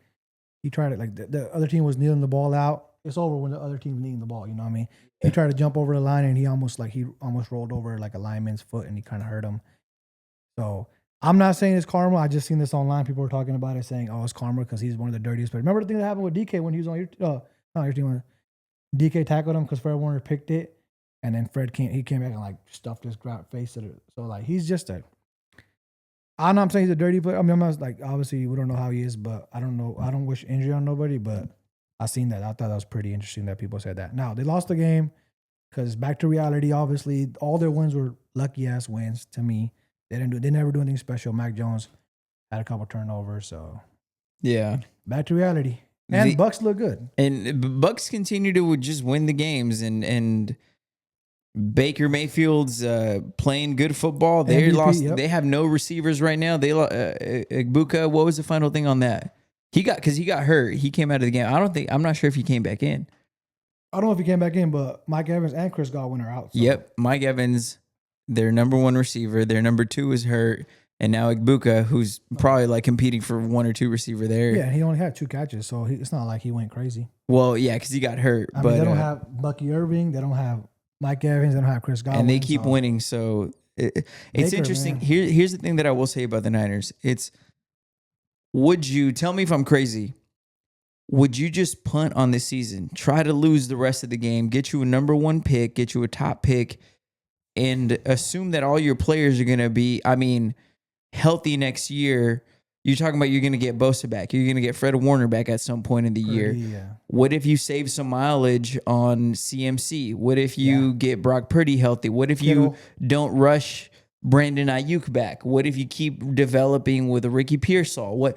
he tried it, like the other team was kneeling the ball out. It's over when the other team's kneeling the ball, you know what I mean? He tried to jump over the line, and he almost rolled over like a lineman's foot, and he kind of hurt him. So I'm not saying it's karma. I just seen this online. People were talking about it, saying, "Oh, it's karma because he's one of the dirtiest players." Remember the thing that happened with DK when he was on your team? DK tackled him because Fred Warner picked it, and then Fred came back and like stuffed his face at it. So like he's just I'm not saying he's a dirty player. I mean, I'm not like, obviously we don't know how he is, but I don't know. I don't wish injury on nobody, but I seen that. I thought that was pretty interesting that people said that. Now they lost the game because back to reality. Obviously, all their wins were lucky ass wins to me. They never do anything special. Mac Jones had a couple turnovers, so yeah, back to reality. And Bucks look good, and Bucks continue to just win the games, and Baker Mayfield's playing good football. They lost. Yep. They have no receivers right now. They Ibuka. What was the final thing on that? He got hurt. He came out of the game. I'm not sure if he came back in. I don't know if he came back in, but Mike Evans and Chris Godwin are out. So. Yep, Mike Evans, their number one receiver. Their number 2 is hurt, and now Ibuka, who's probably like competing for 1 or 2 receiver there. Yeah, he only had 2 catches, so it's not like he went crazy. Well, yeah, because he got hurt. I mean, they don't have Bucky Irving. They don't have Mike Evans. They don't have Chris Godwin. And they keep winning, so it's Baker, interesting. Here's the thing that I will say about the Niners. Would you tell me if I'm crazy? Would you just punt on this season, try to lose the rest of the game, get you a number 1 pick, get you a top pick, and assume that all your players are going to be, healthy next year? You're talking about you're going to get Bosa back. You're going to get Fred Warner back at some point in the year. Yeah. What if you save some mileage on CMC? What if you get Brock Purdy healthy? What if you don't rush Brandon Ayuk back? What if you keep developing with a Ricky Pearsall?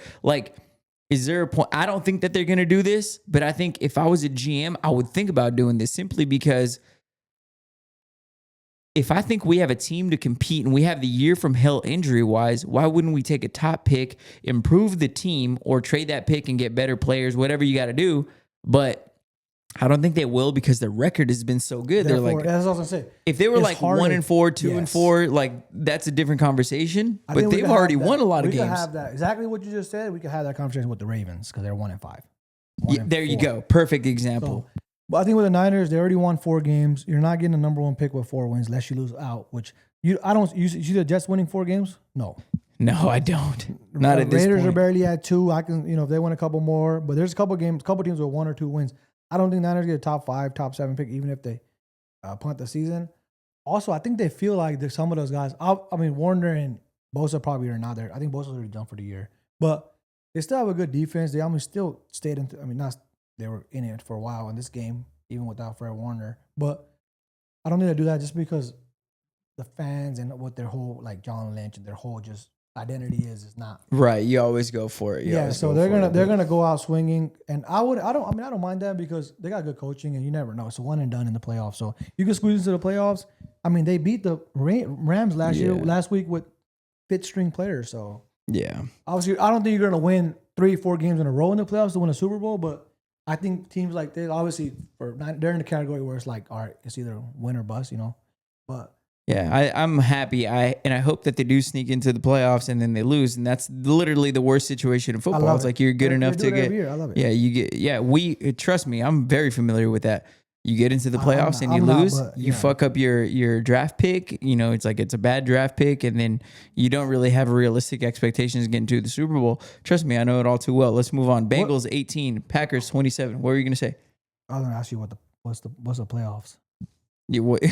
Is there a point? I don't think that they're going to do this, but I think if I was a GM, I would think about doing this simply because if I think we have a team to compete and we have the year from hell injury-wise, why wouldn't we take a top pick, improve the team, or trade that pick and get better players, whatever you got to do? But I don't think they will because their record has been so good. Therefore, they're like, that's what I was gonna say. If they were like 1-4, 2-4, like that's a different conversation. But they've already won a lot of games. We could have that. Exactly what you just said. We could have that conversation with the Ravens because they're 1-5. There you go. Perfect example. But I think with the Niners, they already won 4 games. You're not getting a number 1 pick with 4 wins unless you lose out. Which you see the Jets winning 4 games? No, I don't. Not at this point. Raiders are barely at 2. I can, if they win a couple more, but there's a couple teams with 1 or 2 wins. I don't think Niners get a top 5, top 7 pick, even if they punt the season. Also, I think they feel like some of those guys, Warner and Bosa probably are not there. I think Bosa's already done for the year. But they still have a good defense. They still stayed they were in it for a while in this game, even without Fred Warner. But I don't think they do that just because the fans and with their whole, like John Lynch and their whole identity is. It's not right. You always go for it. So they're gonna go out swinging, and I don't mind that because they got good coaching, and you never know. It's a one and done in the playoffs, so you can squeeze into the playoffs. I mean, they beat the Rams last week with fifth string players. So yeah, obviously, I don't think you're gonna win 3-4 games in a row in the playoffs to win a Super Bowl, but I think teams like this, obviously, they're in the category where it's like, all right, it's either win or bust, But yeah, I'm happy. I hope that they do sneak into the playoffs and then they lose, and that's literally the worst situation in football. It's like you're good enough to get. Every year. I love it. Yeah, you get. Yeah, trust me. I'm very familiar with that. You get into the playoffs and you lose. You fuck up your draft pick. It's like it's a bad draft pick, and then you don't really have realistic expectations getting to the Super Bowl. Trust me, I know it all too well. Let's move on. Bengals 18, Packers 27. What were you gonna say? I was gonna ask you what's the playoffs. What?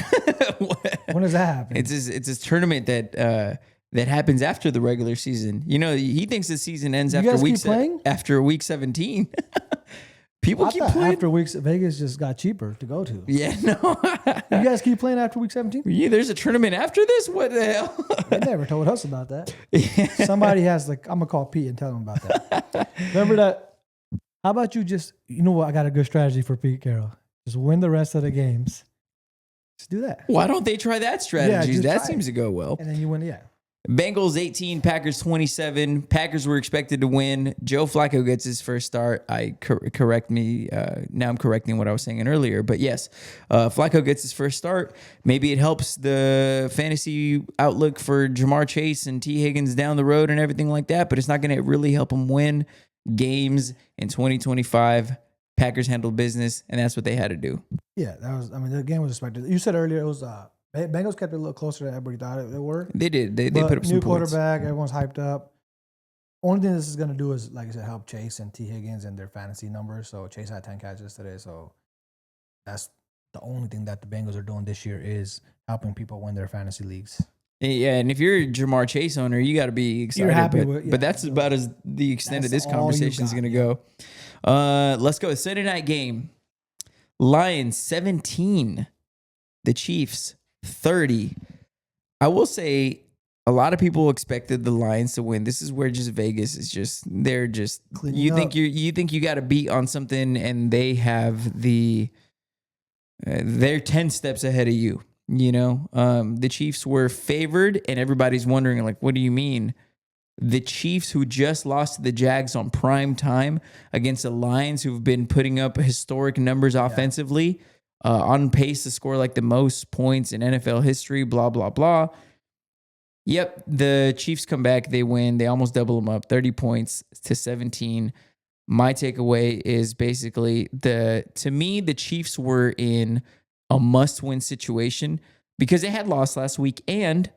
When does that happen? It's this tournament that happens after the regular season. He thinks the season ends after week 17. People keep playing after weeks. Vegas just got cheaper to go to. Yeah, no. You guys keep playing after week 17? Yeah, there's a tournament after this. What the hell? They never told us about that. Somebody has I'm gonna call Pete and tell him about that. Remember that? How about you just? You know what? I got a good strategy for Pete Carroll. Just win the rest of the games. Just do that. Why don't they try that strategy? Yeah, that seems to go well. And then you win. Yeah. Bengals 18, Packers 27. Packers were expected to win. Joe Flacco gets his first start. Correct me. Now I'm correcting what I was saying earlier. But yes, Flacco gets his first start. Maybe it helps the fantasy outlook for Jamar Chase and T. Higgins down the road and everything like that. But it's not going to really help them win games in 2025. Packers handled business, and that's what they had to do. Yeah, the game was expected. You said earlier it was Bengals kept it a little closer than everybody thought they were. They did. They put up some new points. Quarterback, everyone's hyped up. Only thing this is going to do is, like I said, help Chase and T. Higgins and their fantasy numbers. So Chase had 10 catches today. So that's the only thing that the Bengals are doing this year is helping people win their fantasy leagues. Yeah, and if you're a Jamar Chase owner, you got to be excited. You're happy but that's about as the extent of this conversation is going to go. Let's go. Sunday night game. Lions 17. The Chiefs 30. I will say a lot of people expected the Lions to win. This is where just Vegas is they're just cleaning you up. think you think you got to beat on something, and they have they're 10 steps ahead of you. The Chiefs were favored, and everybody's wondering, like, what do you mean? The Chiefs, who just lost to the Jags on prime time against the Lions, who've been putting up historic numbers offensively, on pace to score like the most points in NFL history, blah, blah, blah. Yep, the Chiefs come back, they win. They almost double them up, 30 points to 17. My takeaway is basically to me, the Chiefs were in a must-win situation because they had lost last week, and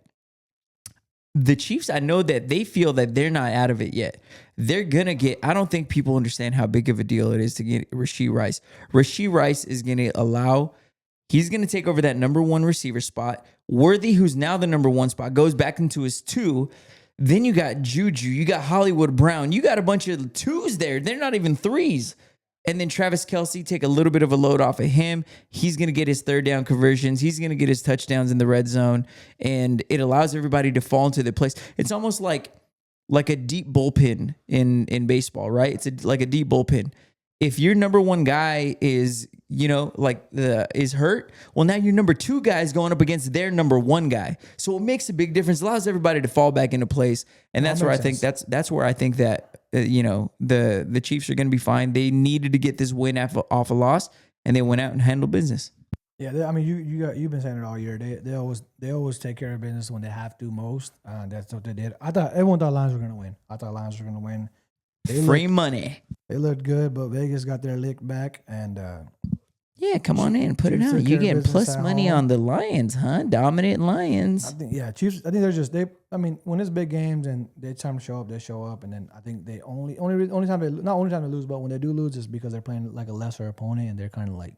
the Chiefs, I know that they feel that they're not out of it yet. They're going to get, I don't think people understand how big of a deal it is to get Rashee Rice. Rashee Rice is going to he's going to take over that number one receiver spot. Worthy, who's now the number one spot, goes back into his 2. Then you got Juju, you got Hollywood Brown, you got a bunch of 2s there. They're not even 3s. And then Travis Kelce, take a little bit of a load off of him. He's going to get his third down conversions. He's going to get his touchdowns in the red zone. And it allows everybody to fall into their place. It's almost like a deep bullpen in baseball, right? It's like a deep bullpen. If your number one guy is, is hurt, well, now your number 2 guy is going up against their number 1 guy. So it makes a big difference. It allows everybody to fall back into place. And that's where I think that's where I think that the Chiefs are going to be fine. They needed to get this win off a loss, and they went out and handled business. Yeah, you've been saying it all year. They always take care of business when they have to most. That's what they did. Everyone thought Lions were going to win. I thought Lions were going to win. Free money. They looked good, but Vegas got their lick back, and yeah, come on in, put it out. You getting plus money on the Lions, huh? Dominant Lions. Chiefs. I think they're just when it's big games and it's time to show up, they show up, and then I think they only time they lose, but when they do lose, is because they're playing like a lesser opponent, and they're kind of like,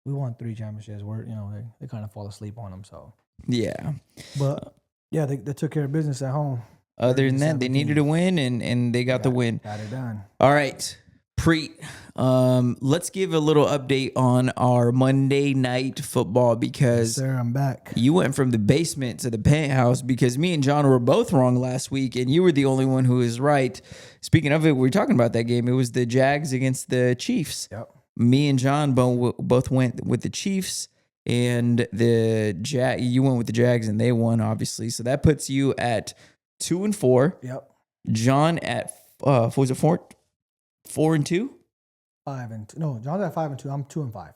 we won 3 championships. They kind of fall asleep on them. So yeah, but yeah, they took care of business at home. Other than that, they needed to win, and they got the win. Got it done. All right. Preet, let's give a little update on our Monday night football because Sir, I'm back. you went from the basement to the penthouse because me and John were both wrong last week and you were the only one who was right. Speaking of it, we were talking about that game. It was the Jags against the Chiefs. Yep. Me and John both went with the Chiefs and you went with the Jags and they won, obviously. So that puts you at 2-4. Yep. John at, what was it, 4-2? 5-2. No, John's at 5-2. I'm 2-5.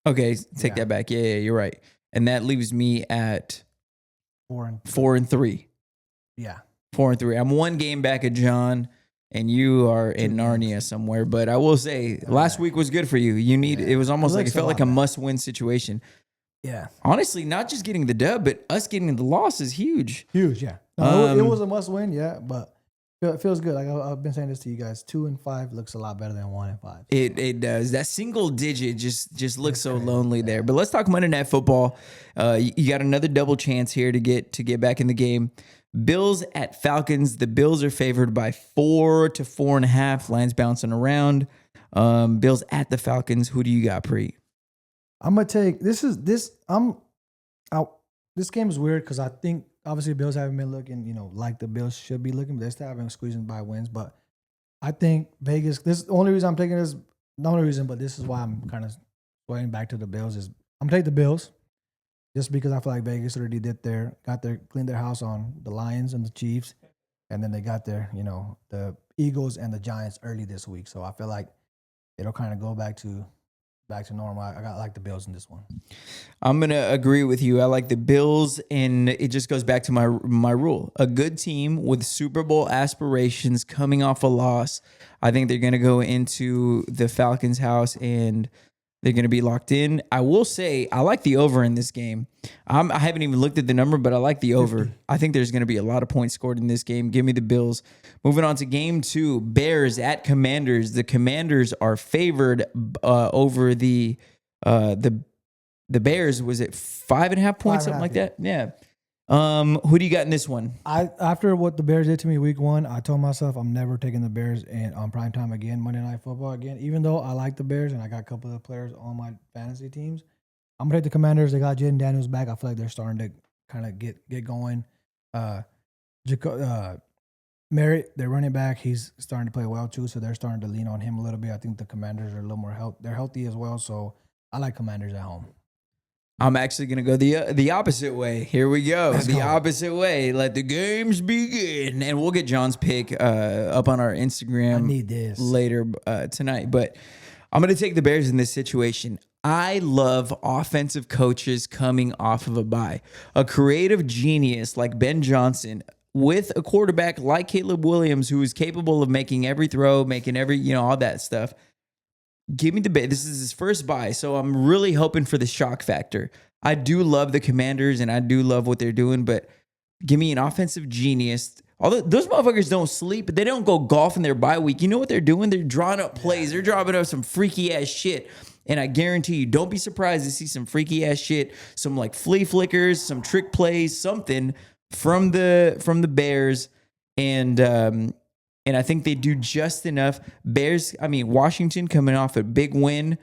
Okay, take that back. Yeah, you're right. And that leaves me at 4-3. Yeah. 4-3. I'm one game back at John, and you are in Narnia somewhere. But I will say, last week was good for you. It was almost like it felt like a must-win situation. Yeah. Honestly, not just getting the dub, but us getting the loss is huge. Huge, yeah. No, it was a must-win, yeah, but it feels good. Like I've been saying this to you guys. 2-5 looks a lot better than 1-5. It does. That single digit just looks so lonely there. But let's talk Monday Night Football. You got another double chance here to get back in the game. Bills at Falcons. The Bills are favored by 4 to 4.5. Lines bouncing around. Bills at the Falcons. Who do you got, Preet? I'm gonna take this game is weird because I think obviously the Bills haven't been looking, like the Bills should be looking, but they're still having squeezing by wins. But I think Vegas, this is the only reason I'm taking this, not the only reason, but this is why I'm kind of swaying back to the Bills is I'm gonna take the Bills just because I feel like Vegas already cleaned their house on the Lions and the Chiefs, and then they got their, the Eagles and the Giants early this week. So I feel like it'll kind of go back to normal. I like the Bills in this one. I'm going to agree with you. I like the Bills, and it just goes back to my rule. A good team with Super Bowl aspirations coming off a loss. I think they're going to go into the Falcons' house, and they're going to be locked in. I will say I like the over in this game. I haven't even looked at the number, but I like the over. I think there's going to be a lot of points scored in this game. Give me the Bills. Moving on to game 2, Bears at Commanders. The Commanders are favored over the Bears. Was it 5.5 points, something like that? Yeah. Who do you got in this one? After what the Bears did to me week 1, I told myself I'm never taking the Bears on primetime again, Monday Night Football again. Even though I like the Bears and I got a couple of players on my fantasy teams, I'm gonna take the Commanders. They got Jaden Daniels back. I feel like they're starting to kind of get going. Merritt, their running back, he's starting to play well too, so they're starting to lean on him a little bit. I think the Commanders are a little more they're healthy as well, so I like Commanders at home. I'm actually going to go the opposite way. Here we go. Opposite way. Let the games begin. And we'll get John's pick up on our Instagram I need this later tonight. But I'm going to take the Bears in this situation. I love offensive coaches coming off of a bye. A creative genius like Ben Johnson with a quarterback like Caleb Williams who is capable of making every throw, making every, all that stuff. Give me the Bears. This is his first bye, so I'm really hoping for the shock factor. I do love the Commanders, and I do love what they're doing, but give me an offensive genius. Although those motherfuckers don't sleep, but they don't go golf in their bye week. You know what they're doing? They're drawing up plays. They're drawing up some freaky-ass shit, and I guarantee you, don't be surprised to see some freaky-ass shit, some like flea flickers, some trick plays, something from the Bears, and I think they do just enough. Washington coming off a big win.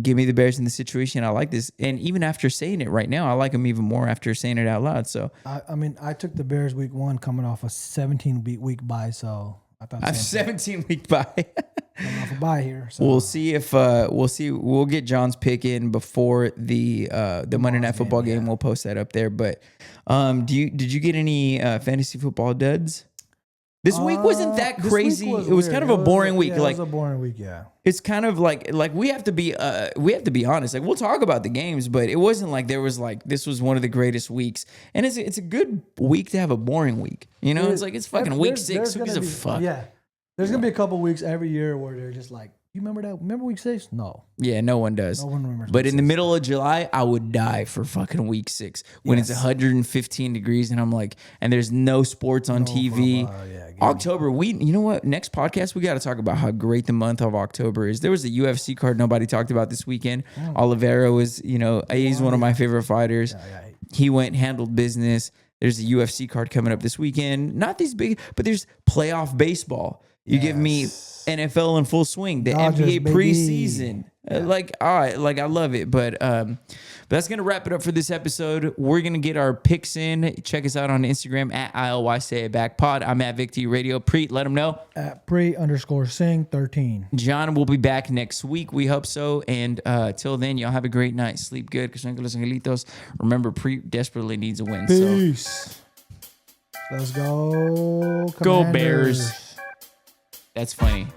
Give me the Bears in the situation. I like this. And even after saying it right now, I like them even more after saying it out loud. So I took the Bears week 1 coming off a 17-week bye. So I thought I'm 17-week bye. Coming off a bye here. So. We'll see if we'll get John's pick in before the Monday Night Football game. We'll post that up there. But did you get any fantasy football duds? This week wasn't that crazy. It was kind of a boring week. It was a boring week, yeah. It's kind of like we have to be honest. Like we'll talk about the games, but it wasn't like there was like this was one of the greatest weeks. And it's a good week to have a boring week. It's like it's fucking week 6. Who gives a fuck? Yeah. There's gonna be a couple weeks every year where they're just like, you remember that? Remember week 6? No. Yeah, no one does. No one remembers. But in the middle of July, I would die for fucking week 6 when it's 115 degrees and I'm like, and there's no sports on TV. October, you know what? Next podcast, we got to talk about how great the month of October is. There was a UFC card nobody talked about this weekend. Oliveira was, he's one of my favorite fighters. He handled business. There's a UFC card coming up this weekend. Not these big, but there's playoff baseball. You give me NFL in full swing, the Dodgers, NBA baby. preseason. Like, all right, like I love it. But that's going to wrap it up for this episode. We're going to get our picks in. Check us out on Instagram at ILY Say It Back Pod. I'm at Vic T Radio. Preet, let them know. At Preet_Sing13. John will be back next week. We hope so. And till then, y'all have a great night. Sleep good. Remember, Preet desperately needs a win. Peace. So. Let's go. Go Commanders. Bears. That's funny.